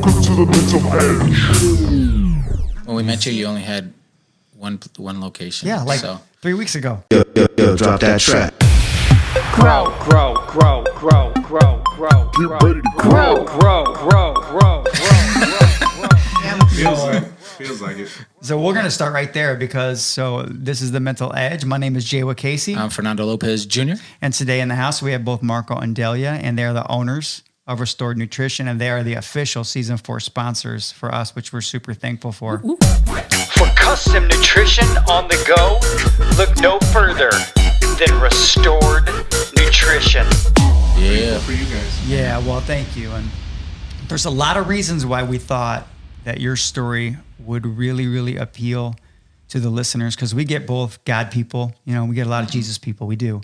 Welcome to the Mental Edge. When we met you, you only had one location. Yeah, like so. 3 weeks ago. Yo, drop that track. Grow, grow, grow, grow, grow, grow, Get ready to grow, grow, grow, grow, grow. Feels like it. So we're going to start right there because this is the Mental Edge. My name is Jaywa Casey. I'm Fernando Lopez Jr. And today in the house, we have both Marco and Delia, and they're the owners of Restored Nutrition, and they are the official Season 4 sponsors for us, which we're super thankful for. For custom nutrition on the go, look no further than Restored Nutrition. Yeah. For you guys. Yeah, well, thank you. And there's a lot of reasons why we thought that your story would really, really appeal to the listeners, because we get both God people, we get a lot of Jesus people. We do.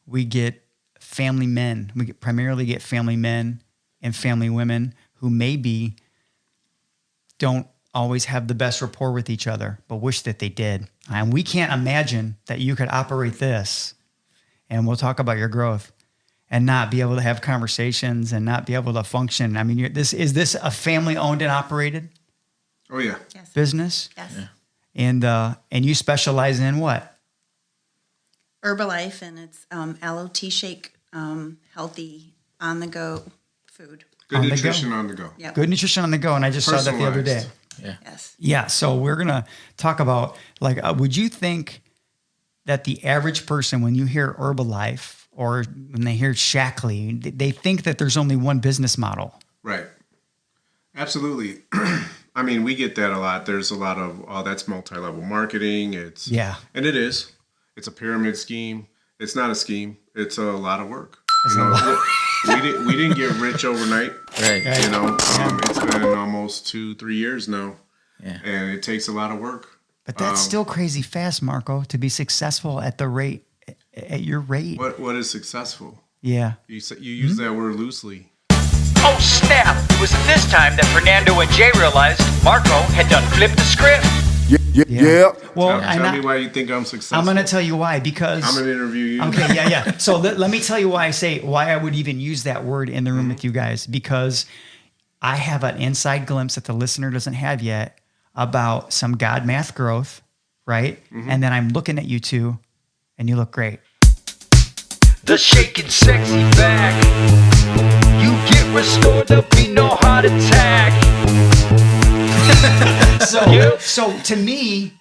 We get family men. We primarily get family men and family women who maybe don't always have the best rapport with each other, but wish that they did. And we can't imagine that you could operate this, and we'll talk about your growth, and not be able to have conversations and not be able to function. I mean, is this a family-owned and operated Oh yeah. Yes. business? Yes. And you specialize in what? Herbalife, and it's aloe tea shake, healthy on-the-go food. Good On the nutrition go. on the go. Yep. Good nutrition on the go, and I just saw that the other day. Personalized. Yes. Yeah, so we're going to talk about, would you think that the average person, when you hear Herbalife or when they hear Shaklee, they think that there's only one business model? Right. Absolutely. I mean, we get that a lot. There's a lot of, that's multi-level marketing. Yeah. And it is. It's a pyramid scheme. It's not a scheme. It's a lot of work. We didn't get rich overnight. Right. It's been almost 2-3 years now. Yeah. And it takes a lot of work. But that's still crazy fast, Marco, to be successful at your rate. What is successful? Yeah. You use that word loosely. Oh snap! It was at this time that Fernando and Jay realized Marco had done flipped the script. Yeah. Well, Tell me why you think I'm successful. I'm going to tell you why, because I'm going to interview you. Okay, yeah. So let me tell you why I would even use that word in the room with you guys, because I have an inside glimpse that the listener doesn't have yet about some God math growth, right? And then I'm looking at you two, and you look great. The shaking sexy back. You get restored, there'll be no heart attack. So to me,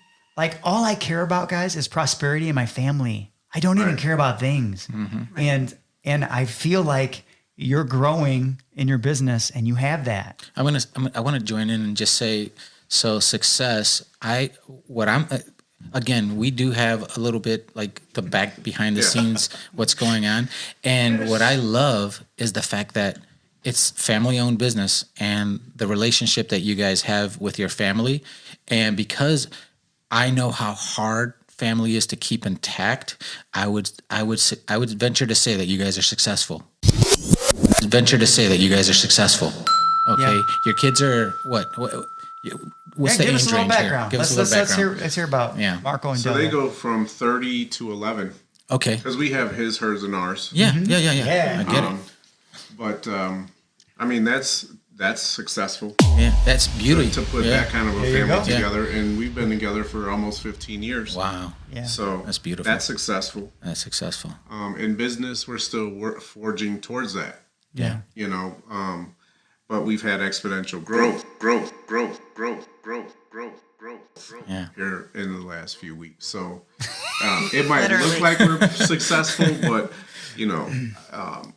all I care about, guys, is prosperity in my family. I don't even care about things. And I feel like you're growing in your business, and you have that. I want to join in and just say, so success. Again, we do have a little bit like the back behind the scenes, what's going on, and what I love is the fact that it's family-owned business and the relationship that you guys have with your family, and because I know how hard family is to keep intact, I would venture to say that you guys are successful. Okay, Yeah. your kids are what? What's the give age us a little range background. here? Give us a little background. Let's hear about Marco and So Delia. they go from 30 to 11 Okay. because we have his, hers, and ours. Yeah. Yeah. I get it. But I mean, that's successful Yeah, that's beauty. to put Yeah. that kind of a you family go. together, and we've been together for almost 15 years. Wow, Yeah. So That's beautiful. That's successful. that's successful. In business, we're still forging towards that. Yeah. But we've had exponential growth Yeah. here in the last few weeks. So it might look Literally. like we're successful, but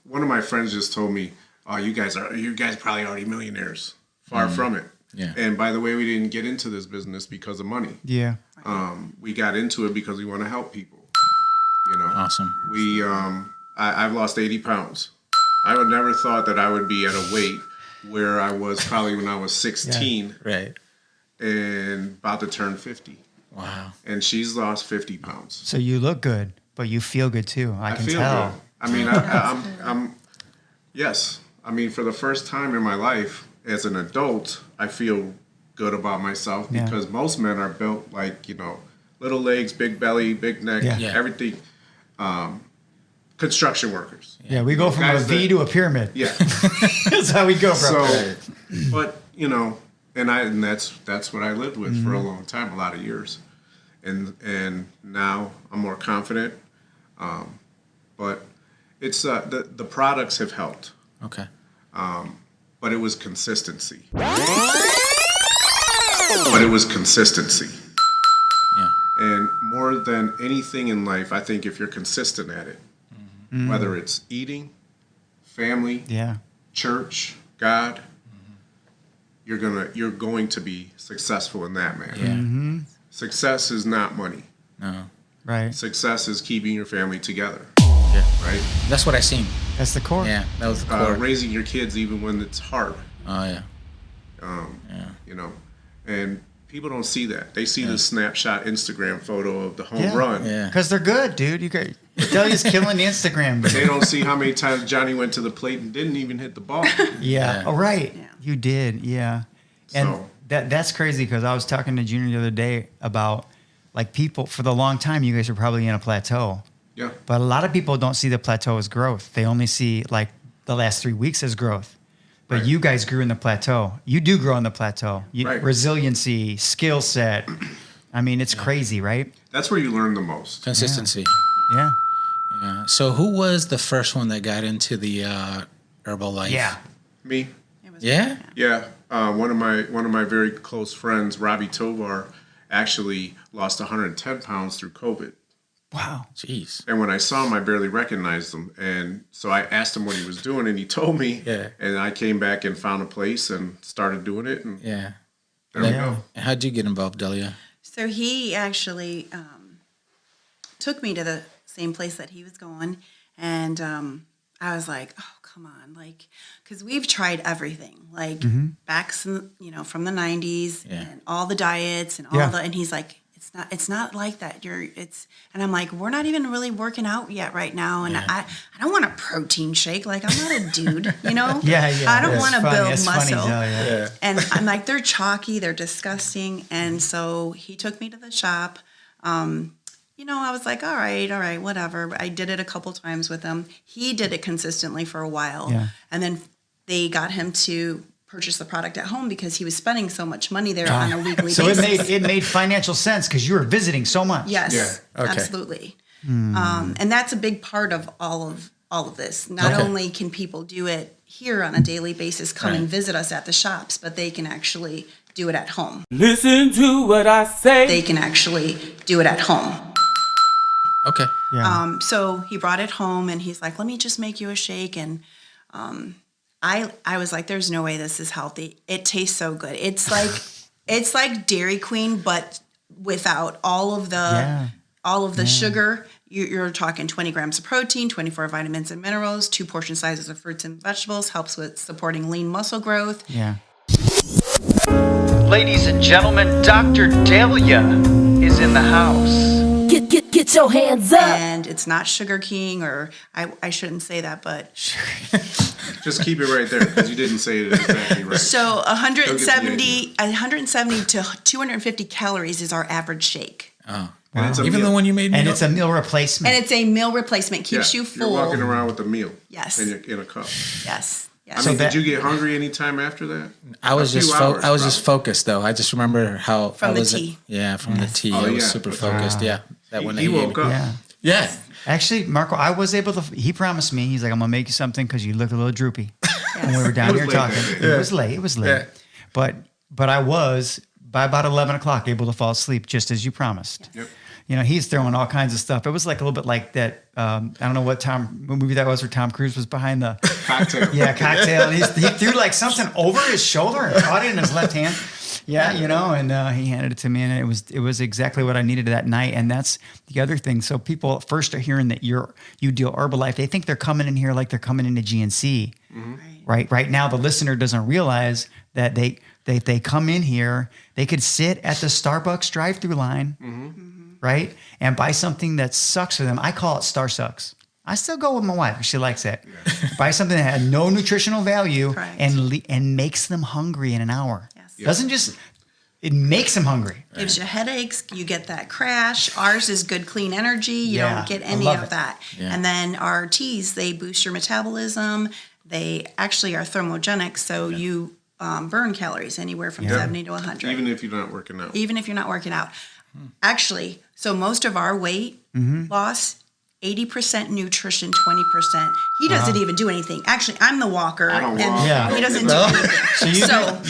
one of my friends just told me, "Oh, you guys probably already millionaires." Far from it. Yeah. And by the way, we didn't get into this business because of money. Yeah. We got into it because we want to help people. Awesome. I've lost 80 pounds. I would never thought that I would be at a weight where I was probably when I was 16 Right. and about to turn 50. Wow. And she's lost 50 pounds. So you look good, but you feel good too. I can feel tell. good. I mean, yes. I mean, for the first time in my life as an adult, I feel good about myself Yeah. because most men are built like, little legs, big belly, big neck, Yeah. Yeah. everything. construction workers. Yeah, we go from a Guys V that- to a pyramid. Yeah. That's how we go, bro. So, but and that's what I lived with for a long time, a lot of years, and now I'm more confident. But it's the products have helped, Okay. but it was consistency. Yeah. And more than anything in life, I think if you're consistent at it, whether it's eating, family, Yeah. church, God, you're going to be successful in that, man. Yeah. Success is not money. No. Right. Success is keeping your family together, Yeah. right? That's what I seen. That's the core. Yeah. That was the core. Raising your kids even when it's hard, Oh yeah. and people don't see that. They see the snapshot Instagram photo of the home Yeah. run. Yeah. Because they're good, dude. You got Delia's killing the Instagram. They don't see how many times Johnny went to the plate and didn't even hit the ball. Yeah. Yeah. Oh, right. Yeah. You did. Yeah. And So- that's crazy because I was talking to Junior the other day about like people for the long time, you guys are probably in a plateau, Yeah. but a lot of people don't see the plateau as growth. They only see like the last 3 weeks as growth. But Right. you guys grew in the plateau. You do grow in the plateau. Right. Resiliency, skill set. I mean, it's crazy, right? That's where you learn the most. Consistency. Yeah. Yeah. So who was the first one that got into the Herbalife? Yeah. Me. It was- Yeah. Yeah, one of my very close friends, Robbie Tovar, actually lost 110 pounds through COVID. Wow. Jeez. And when I saw him, I barely recognized him. And so I asked him what he was doing, and he told me. Yeah. And I came back and found a place and started doing it. And Yeah. there we Yeah. go. How'd you get involved, Delia? So he actually took me to the same place that he was going, and I was like, "Oh, come on!" Like, because we've tried everything, like back, from the '90s, Yeah. and all the diets and all Yeah. and he's like, "It's not like that. And I'm like, we're not even really working out yet right now, and I don't want a protein shake. Like, I'm not a dude, you know. Yeah, yeah. I don't That's want to funny. build That's funny, muscle. Delia. And I'm like, they're chalky, they're disgusting. And so he took me to the shop. I was like, all right, whatever. I did it a couple times with him. He did it consistently for a while. Yeah. And then they got him to purchase the product at home because he was spending so much money there on a weekly So basis. it made financial sense because you were visiting so much. Yes, Yeah. Okay. absolutely. And that's a big part of all of this. Not Okay. only can people do it here on a daily basis, come and Right. visit us at the shops, but they can actually do it at home. Listen to what I say. They can actually do it at home. Okay. Yeah. So he brought it home and he's like, let me just make you a shake. And I was like, there's no way this is healthy. It tastes so good. It's like Dairy Queen, but without all of the sugar. You're talking 20 grams of protein, 24 vitamins and minerals, 2 portion sizes of fruits and vegetables, helps with supporting lean muscle growth. Yeah. Ladies and gentlemen, Dr. Delia is in the house. Get your hands up. And it's not Sugar King, or I shouldn't say that, but Just keep it right there because you didn't say it exactly right. so Don't get the 170 to 250 calories is our average shake. Oh. And it's a Even meal. the one you made me. And it's a meal replacement. And it's a meal replacement, keeps you full. You're walking around with a meal. Yes. In a cup. Yes. I Yes. mean, that- did you get hungry any time after that? I was A few just hours, I was just probably. focused though. I just remember how From I the was tea. Yeah, from the tea. Oh, I was yeah. super focused. Yeah, that one. He woke up. yeah. Yeah. Actually, Marco, I was able to. He promised me. He's like, "I'm gonna make you something because you look a little droopy." When we were down It was here late talking, that day. it was late. It was late. Yeah. But I was by about 11 o'clock able to fall asleep, just as you promised. Yep. He's throwing all kinds of stuff. It was like a little bit like that. I don't know what movie that was where Tom Cruise was behind the Cocktail. cocktail. And he threw like something over his shoulder and caught it in his left hand. Yeah, and he handed it to me, and it was exactly what I needed that night. And that's the other thing. So people at first are hearing that you deal Herbalife. They think they're coming in here like they're coming into GNC. Right now, the listener doesn't realize that they come in here. They could sit at the Starbucks drive-through line, right, and buy something that sucks for them. I call it Star Sucks. I still go with my wife. She likes it. Buy something that had no nutritional value Correct. and makes them hungry in an hour. Yes. Doesn't just it makes them hungry. Gives you headaches. You get that crash. Ours is good, clean energy. You Yeah, don't get I any love of it. that. Yeah. And then our teas, they boost your metabolism. They actually are thermogenic, so you burn calories anywhere from 70 to 100. Even if you're not working out. Even if you're not working out. Actually, so most of our weight loss, 80% nutrition, 20%. He doesn't even do anything. Actually, I'm the walker. I don't and walk. Yeah. he doesn't do Well, anything. So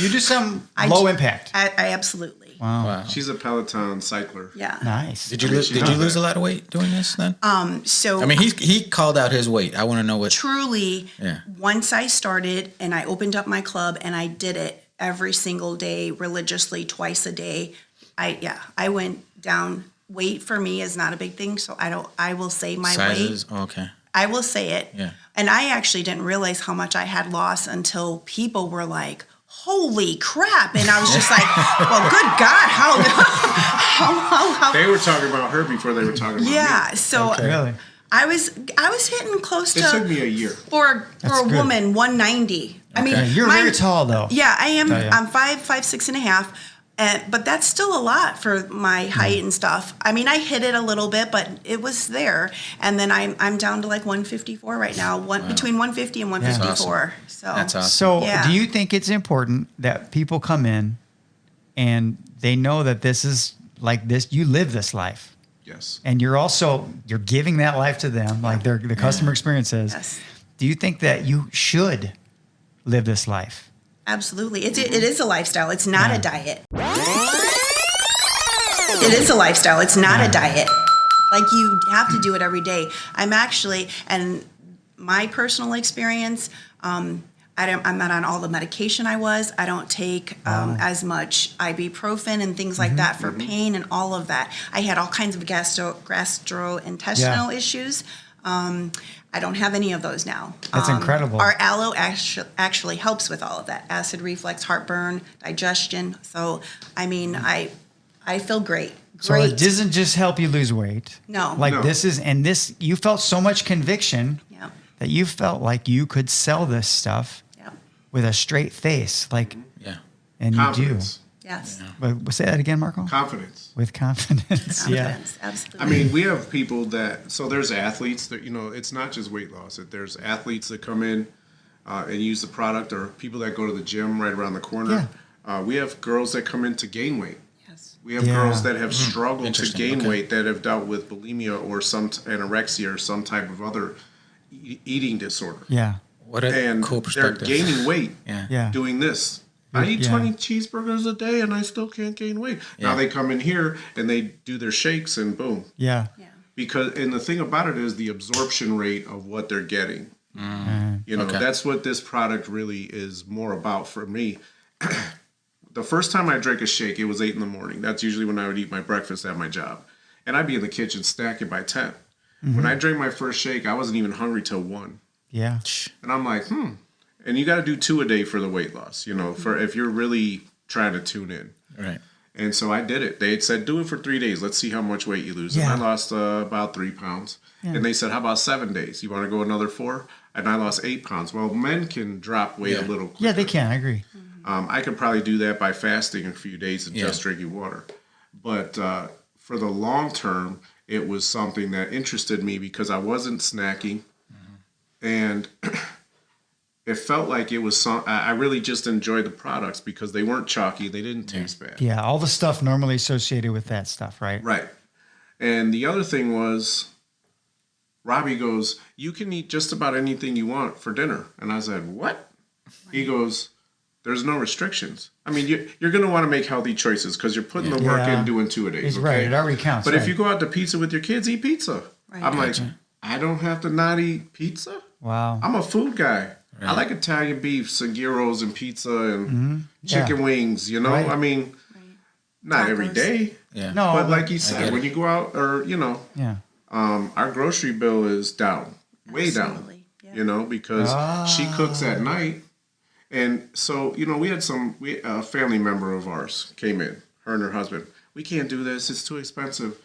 you do some I low do- impact. I absolutely. Wow. She's a Peloton cycler. Yeah. Nice. Did you lose a lot of weight doing this then? So I mean, he called out his weight. I want to know what. truly, Yeah. once I started and I opened up my club and I did it every single day religiously, twice a day, I went down. Weight for me is not a big thing, so I will say my Sizes. weight. Oh, okay. I will say it. Yeah. And I actually didn't realize how much I had lost until people were like, holy crap. And I was just like, well, good God, how They were talking about her before they were talking about yeah. me. So Really? I was hitting close It to took me a year. for a good. woman 190. I mean, Yeah, you're mine- very tall though. Yeah, I am. yeah. I'm 5'6.5", but that's still a lot for my height and stuff. I mean, I hit it a little bit, but it was there. And then I'm down to like 154 right now, between 150 and 154. So That's awesome. So Yeah. do you think it's important that people come in and they know that this is like this, you live this life Yes. and you're giving that life to them, like the customer experience is. Yes. Do you think that you should live this life? Absolutely. It is a lifestyle. It's not a diet. It is a lifestyle. It's not a diet. Like you have to do it every day. I'm actually, and my personal experience, I'm not on all the medication I was. I don't take as much ibuprofen and things like that for pain and all of that. I had all kinds of gastrointestinal issues. I don't have any of those now. That's incredible. Our aloe actually helps with all of that. Acid reflux, heartburn, digestion. So, I mean, I feel great. So Great. it doesn't just help you lose weight. No. Like No. you felt so much conviction Yeah. that you felt like you could sell this stuff Yeah. with a straight face. Like, Yeah. and you do. Confidence. Yes. But say that again, Marco. Confidence. With confidence. Yeah. Confidence. Absolutely. I mean, we have people so there's athletes that, it's not just weight loss. There's athletes that come in and use the product, or people that go to the gym right around the corner. We have girls that come in to gain weight. yes. We have Yeah. girls that have struggled to Interesting. gain Okay. weight, that have dealt with bulimia or some anorexia or some type of other eating disorder. Yeah. What a And cool they're perspective. gaining weight Yeah. Yeah. doing this. I eat Yeah. 20 cheeseburgers a day and I still can't gain weight. Now Yeah. they come in here and they do their shakes and boom. Yeah. Yeah. And the thing about it is the absorption rate of what they're getting. Okay. That's what this product really is more about for me. The first time I drank a shake, it was 8 a.m. That's usually when I would eat my breakfast at my job. And I'd be in the kitchen snacking by 10. When I drank my first shake, I wasn't even hungry till 1. Yeah. And I'm like, And you got to do 2 a day for the weight loss, for if you're really trying to tune in. Right. And so I did it. They had said, do it for 3 days. Let's see how much weight you lose. Yeah. And I lost about 3 pounds. And they said, how about 7 days? You want to go another 4? And I lost 8 pounds. Well, men can drop weight a little quicker. Yeah, they can. I agree. I could probably do that by fasting a few days and just drinking water. But for the long term, it was something that interested me because I wasn't snacking. And it felt like it was I really just enjoyed the products because they weren't chalky. They didn't taste bad. Yeah. All the stuff normally associated with that stuff, right? Right. And the other thing was, Robbie goes, you can eat just about anything you want for dinner. And I said, what? He goes, there's no restrictions. I mean, you're going to want to make healthy choices because you're putting the work Yeah. in doing 2 a days. It's Okay? right. It already counts. But right. if you go out to pizza with your kids, eat pizza. Right. I'm like, I don't have to not eat pizza? Wow. I'm a food guy. I like Italian beef, some gyros and pizza and chicken wings, Right. I mean, not every Tacos. day. Yeah. No. But like you get said, it. when you go out or, Yeah. our grocery bill is down, way down, Absolutely. Yeah. because she cooks at night. And so, we had a family member of ours came in, her and her husband. We can't do this. It's too expensive.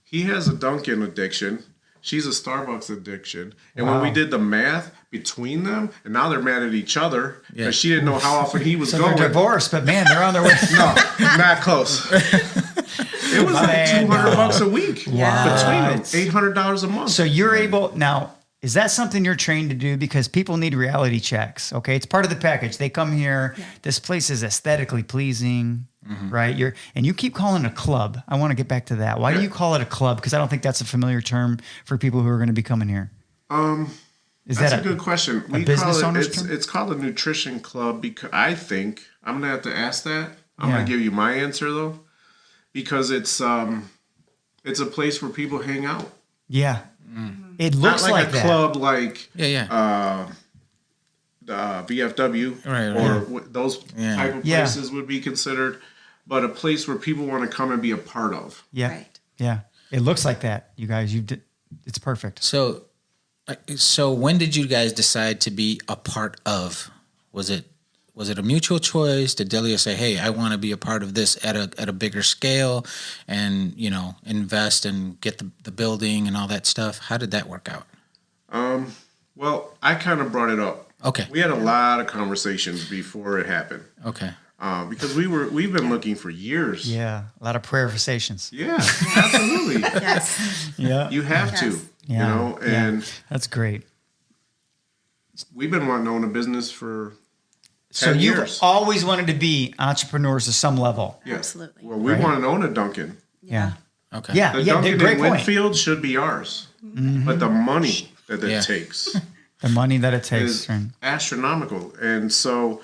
He has a Dunkin' addiction. She's a Starbucks addiction. And when we did the math between them, and now they're mad at each other because she didn't know how often he was So going. they're divorced, but man, they're on their way. No, not close. It was like $200 a week between them, $800 a month. So you're able now. Is that something you're trained to do? Because people need reality checks. Okay, it's part of the package. They come here. This place is aesthetically pleasing, right? You keep calling it a club. I want to get back to that. Why do you call it a club? Because I don't think that's a familiar term for people who are going to be coming here. Is That's that a good question. a business call it, owner's term? it's called a nutrition club because I think I'm gonna have to ask that. I'm gonna give you my answer though, because it's a place where people hang out. Yeah, it looks Not like a that. club like Yeah. VFW or those type of places would be considered, but a place where people want to come and be a part of. Yeah, Right. yeah. It looks like that. You guys, it's perfect. So when did you guys decide to be a part of? Was it a mutual choice? Did Delia say, "Hey, I want to be a part of this at a bigger scale, and invest and get the building and all that stuff"? How did that work out? Well, I kind of brought it up. Okay. We had a lot of conversations before it happened. Okay. Because we've been looking for years. Yeah, a lot of prayerfications. Yeah, absolutely. Yes. Yeah, You have to, yeah. and that's great. we've been wanting to own a business for 10 So you've years. always wanted to be entrepreneurs to some level. Yeah. Absolutely. Well, we Right. want to own a Dunkin'. Yeah, Okay. yeah, The yeah. Dunkin' Great in point. Winfield should be ours, but the money that it Yeah. takes The money that it takes. is Right? astronomical. And so,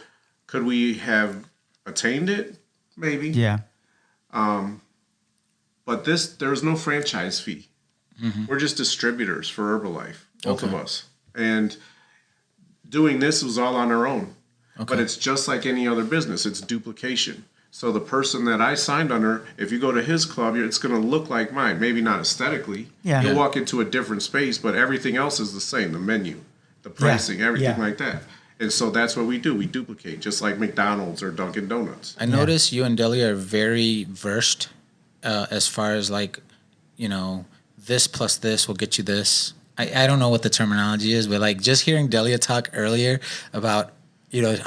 could we have attained it? Maybe. Yeah, But there's no franchise fee. We're just distributors for Herbalife, both of us. And doing this was all on our own. But it's just like any other business. It's duplication. So the person that I signed under, if you go to his club, it's going to look like mine. Maybe not aesthetically. Yeah. You'll Yeah. walk into a different space, but everything else is the same. The menu, the pricing, everything Yeah. like that. And so that's what we do. We duplicate, just like McDonald's or Dunkin' Donuts. I notice you and Delia are very versed as far as this plus this will get you this. I don't know what the terminology is, but just hearing Delia talk earlier about I'm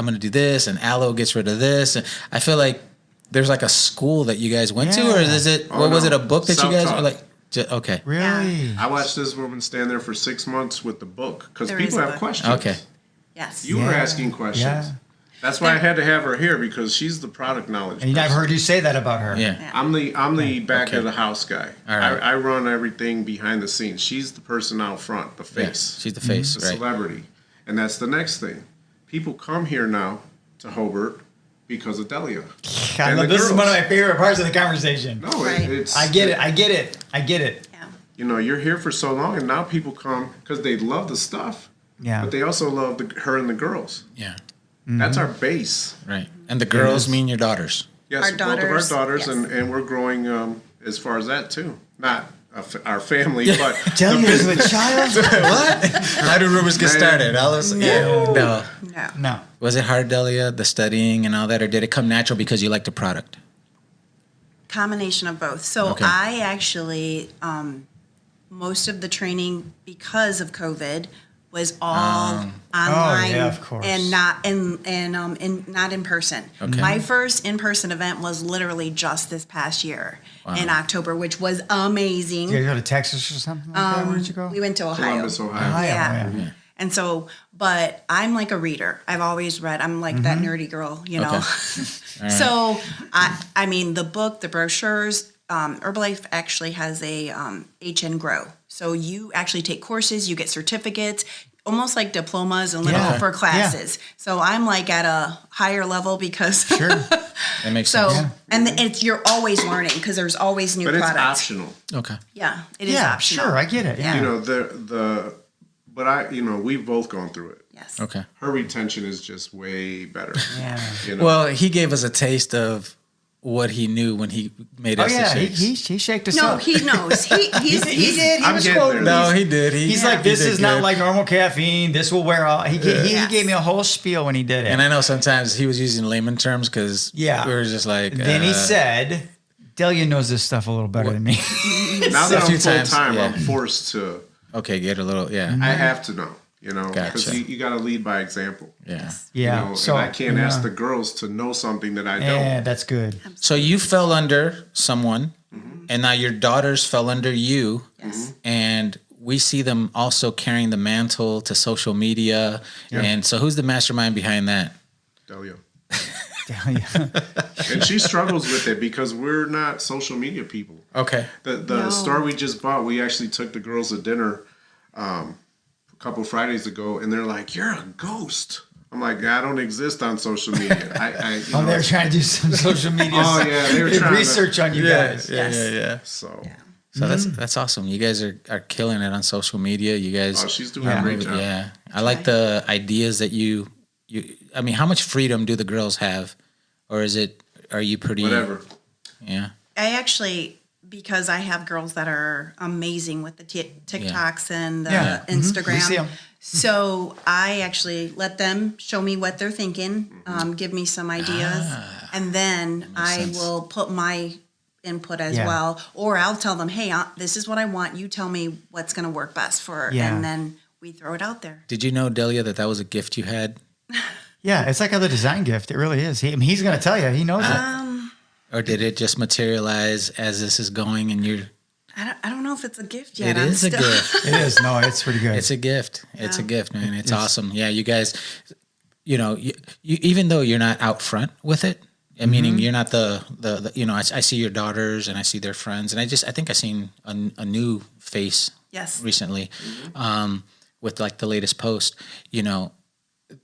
gonna do this and aloe gets rid of this, and I feel like there's a school that you guys went to, or is it Oh, was no. it a book that you guys Self-taught. were okay? really. I watched this woman stand there for 6 months with the book because There is people a have book. questions. Okay. Yes. You were asking questions. Yeah. That's why I had to have her here because she's the product knowledge. And I've person. heard you say that about her. Yeah. I'm the back of the house guy. All right. I run everything behind the scenes. She's the person out front, the face, She's the face, the right? celebrity, and that's the next thing. People come here now to Hobart because of Delia. I And love, the this is one of girls. my favorite parts of the conversation. No, Right. it's I get it. I get it. I get it. Yeah. You're here for so long, and now people come because they love the stuff, Yeah. but they also love her and the girls. Yeah. That's our base. Right. And the girls mean your daughters. Yes, Our both of our daughters, daughters, yes. and we're growing as far as that too. Not our family, but Delia's with child? What? How do rumors get started? All of a sudden, no. No. No. Was it hard, Delia, the studying and all that, or did it come natural because you liked the product? Combination of both. So Okay. I actually, most of the training because of COVID was all online yeah, of course. and not not in person. Okay. My first in-person event was literally just this past year in October, which was amazing. Did you go to Texas or something like that? Where did you go? We went to Ohio. Columbus, Ohio. Ohio, Yeah. yeah. And so, but I'm like a reader. I've always read. I'm like that nerdy girl, you know. So, I mean, the book, the brochures, Herbalife actually has a HN Grow. So you actually take courses, you get certificates, almost like diplomas and little Yeah. for classes. So I'm like at a higher level because Sure. That makes so sense. and it's you're always learning because there's always new But it's products. optional. Okay. Yeah, it is Yeah, optional. sure. I get it. Yeah. But we've both gone through it. Yes. Okay. Her retention is just way better. Yeah. Well, he gave us a taste of what he knew when he made Oh, us yeah. the He shakes. shaked us No, up. he knows. He He did. He I'm was getting quoting. there. No, he did. He's like, this did is not good. like normal caffeine. This will wear off. He Yes. gave me a whole spiel when he did it. And I know sometimes he was using layman terms because Yeah. we were just like. Then he said, Delia knows this stuff a little better than me. Now that A few I'm full times, time, yeah. I'm forced to. Okay, get a little, yeah. I have to know, because Gotcha. you got to lead by example. Yeah. Yeah. So and I can't yeah. ask the girls to know something that I don't. Yeah, that's good. So you fell under someone, and now your daughters fell under you. Yes. And we see them also carrying the mantle to social media. And so who's the mastermind behind that? Delia. Delia. And she struggles with it because we're not social media people. Okay. The No. store we just bought, we actually took the girls to dinner a couple Fridays ago, and they're like, "You're a ghost." I'm like, "I don't exist on social media." Oh, they're trying to do some social media Oh, yeah, they were trying to- research on you guys. Yeah. So, So that's awesome. You guys are killing it on social media. You guys, she's doing a great job. yeah. I like the ideas that you. I mean, how much freedom do the girls have, or are you pretty? Whatever. Yeah. I actually, because I have girls that are amazing with the TikToks and the Yeah. Mhm. Instagram. We see 'em. So I actually let them show me what they're thinking, give me some ideas, and then I sense. will put my input as Yeah. well. Or I'll tell them, hey, this is what I want. You tell me what's going to work best for, Yeah. and then we throw it out there. Did you know, Delia, that was a gift you had? Yeah, it's like a design gift. It really is. He's going to tell you. He knows it. Or did it just materialize as this is going and you're... I don't know if it's a gift yet. It is a gift. It is. No, it's pretty good. It's a gift. It's a Yeah. gift, man. It's awesome. Yeah, you guys, you even though you're not out front with it, meaning you're not the I see your daughters and I see their friends, and I think I seen a new face Yes. recently with like the latest post.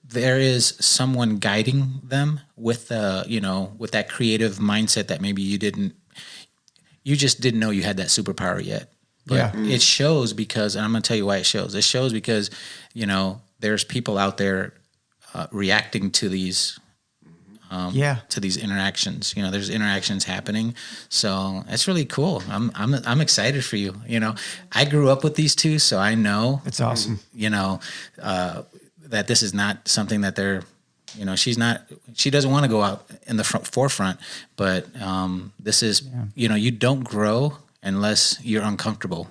There is someone guiding them with with that creative mindset that maybe you just didn't know you had that superpower yet. But Yeah. it shows because, and I'm going to tell you why it shows. It shows because, there's people out there reacting to these to these interactions. There's interactions happening. So that's really cool. I'm excited for you. I grew up with these two, so I know, It's awesome. that this is not something that they're, she doesn't want to go out in the forefront, but this is, you don't grow unless you're uncomfortable.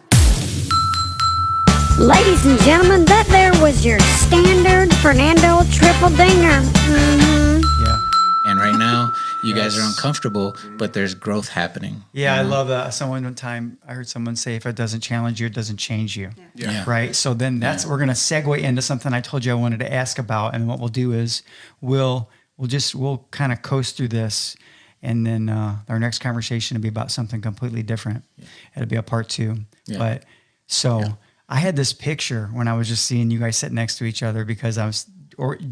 Ladies and gentlemen, that there was your standard Fernando triple dinger. Yeah. And right now, you guys are uncomfortable, but there's growth happening. Yeah, I love that. One time I heard someone say, if it doesn't challenge you, it doesn't change you. Yeah. Right. So then we're going to segue into something I told you I wanted to ask about. And what we'll do is we'll kind of coast through this. And then our next conversation will be about something completely different. It'll be a part 2. Yeah. But I had this picture when I was just seeing you guys sit next to each other because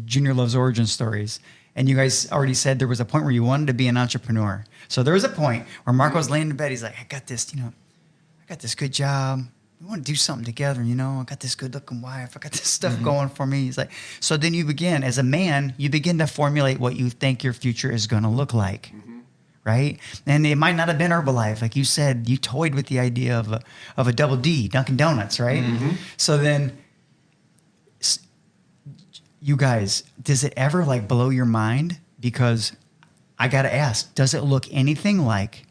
Junior loves origin stories. And you guys already said there was a point where you wanted to be an entrepreneur. So there was a point where Marco was laying in bed. He's like, I got this good job. We want to do something together, I got this good looking wife. I got this stuff going for me. He's like, so then you begin, as a man, you begin to formulate what you think your future is going to look like. Right? And it might not have been Herbalife. Like you said, you toyed with the idea of a double D, Dunkin' Donuts, right? So then, you guys, does it ever blow your mind? Because I got to ask, does it look anything like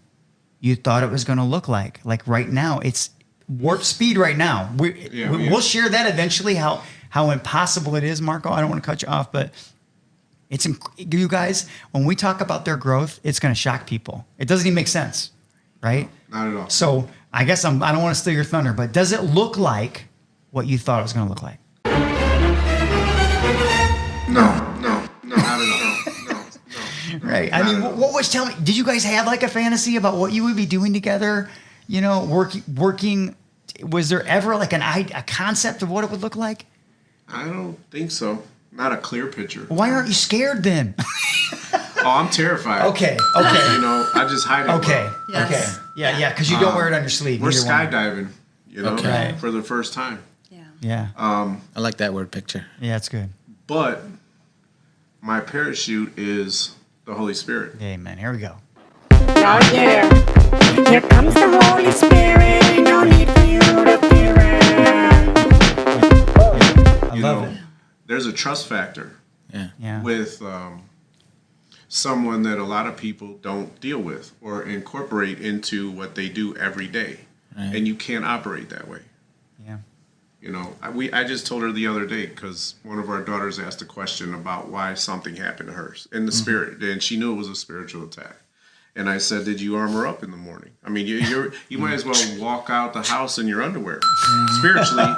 you thought it was going to look like? Like right now, it's warp speed right now. We'll share that eventually, how impossible it is, Marco. I don't want to cut you off, but you guys, when we talk about their growth, it's going to shock people. It doesn't even make sense, right? Not at all. So I guess I don't want to steal your thunder, but does it look like what you thought it was going to look like? No, not at all. No. Right. I mean, what was, tell me, did you guys have a fantasy about what you would be doing together? Working, was there ever a concept of what it would look like? I don't think so. Not a clear picture. Why aren't you scared then? Oh, I'm terrified. Okay. I just hide it. Okay. Yes. Okay. Yeah, because you don't wear it on your sleeve. We're neither one. skydiving, Okay. for the first time. Yeah. I like that word picture. Yeah, it's good. But my parachute is the Holy Spirit. Amen. Here we go. Oh yeah. Here comes the Holy Spirit. No need for you to fear it. I love it. There's a trust factor Yeah. Yeah. with someone that a lot of people don't deal with or incorporate into what they do every day. Right. And you can't operate that way. Yeah. You know, I just told her the other day because one of our daughters asked a question about why something happened to her in the spirit, and she knew it was a spiritual attack. And I said, "Did you armor up in the morning? I mean, you might as well walk out the house in your underwear. Spiritually,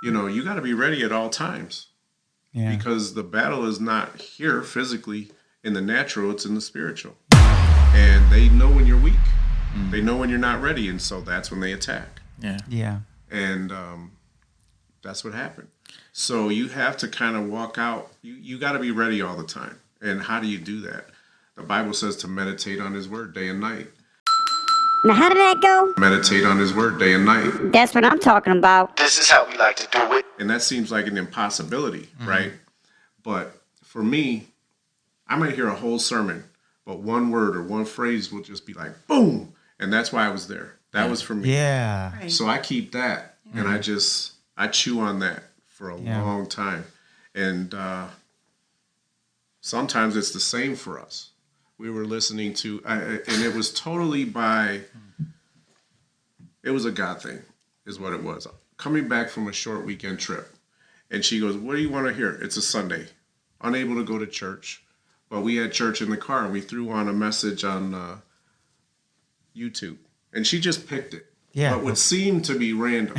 you got to be ready at all times, because the battle is not here physically in the natural; it's in the spiritual. And they know when you're weak, they know when you're not ready, and so that's when they attack. Yeah. And that's what happened. So you have to kind of walk out. You got to be ready all the time. And how do you do that? The Bible says to meditate on his word day and night. Now, how did that go? Meditate on his word day and night. That's what I'm talking about. This is how we like to do it. And that seems like an impossibility, right? But for me, I might hear a whole sermon, but one word or one phrase will just be like, boom. And that's why I was there. That was for me. Yeah. Right. So I keep that, and I chew on that for a long time. And sometimes it's the same for us. We were listening to, and it was totally it was a God thing, is what it was. Coming back from a short weekend trip, and she goes, "What do you want to hear?" It's a Sunday. Unable to go to church, but we had church in the car, and we threw on a message on YouTube. And she just picked it. Yeah. But what seemed to be random.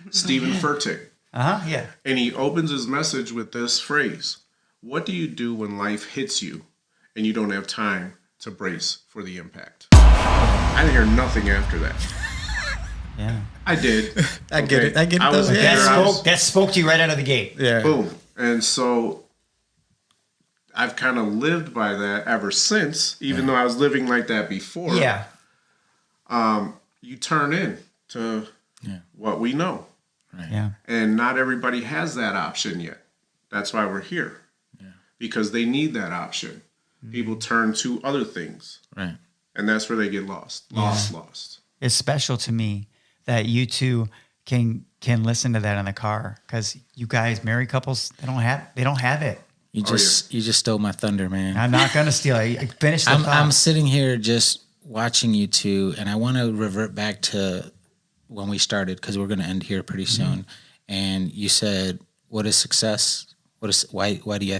Stephen Furtick. Yeah. And he opens his message with this phrase: "What do you do when life hits you and you don't have time to brace for the impact?" I didn't hear nothing after that. Yeah. I did. I get it. I get it. I was though. there. That spoke to you right out of the gate. Yeah. Boom. And so I've kind of lived by that ever since, even though I was living like that before. Yeah. You turn in to what we know. Right. Yeah. And not everybody has that option yet. That's why we're here. Because they need that option. People turn to other things. Right. And that's where they get lost. Lost. It's special to me that you two can listen to that in the car, because you guys, married couples, they don't have it. You just stole my thunder, man. I'm not gonna steal it. Finish the thought. I'm sitting here just watching you two, and I want to revert back to when we started, because we're going to end here pretty soon. And you said, "What is success? Why do you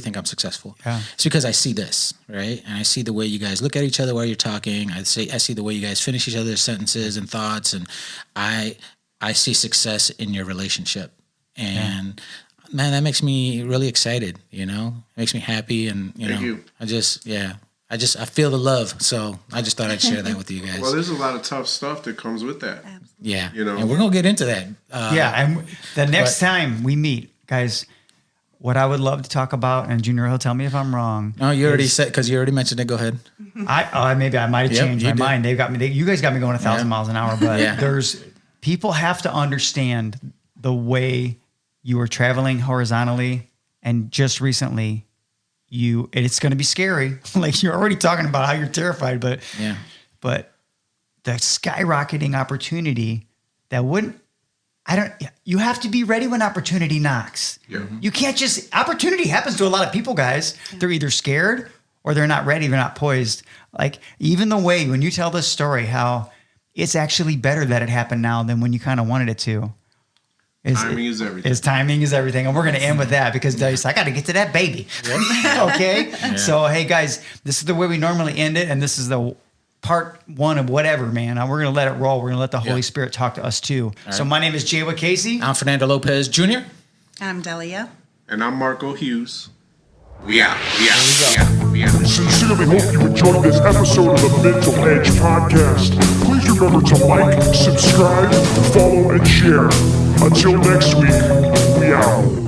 think I'm successful?" Yeah. It's because I see this, right? And I see the way you guys look at each other while you're talking. I see the way you guys finish each other's sentences and thoughts, and I see success in your relationship. And man, that makes me really excited, It makes me happy, and Thank you. I feel the love, so I just thought I'd share that with you guys. Well, there's a lot of tough stuff that comes with that. Yeah, You know? and we're gonna get into that. and the next time we meet, guys, what I would love to talk about, and Junior, he'll tell me if I'm wrong. No, you already said, because you already mentioned it. Go ahead. Maybe I might have Yep, changed you my did. mind. You guys got me going 1,000 miles an hour, but people have to understand the way you were traveling horizontally, and just recently, it's going to be scary. Like, you're already talking about how you're terrified, but the skyrocketing opportunity that you have to be ready when opportunity knocks. Yeah. You can't opportunity happens to a lot of people, guys. They're either scared or they're not ready. They're not poised. Like, even the way, when you tell this story, how it's actually better that it happened now than when you kind of wanted it to. Timing is everything. Timing is everything. And we're going to end with that, because Dice, I got to get to that baby. Okay. So, hey guys, this is the way we normally end it. And this is the part one of whatever, man. We're going to let it roll. We're going to let the Holy Spirit talk to us too. So my name is Jaywa Casey. I'm Fernando Lopez Jr. I'm Delia. And I'm Marco Hughes. We out. We sincerely hope you enjoyed this episode of the Mental Edge Podcast. Please remember to like, subscribe, follow, and share. Until next week, we out.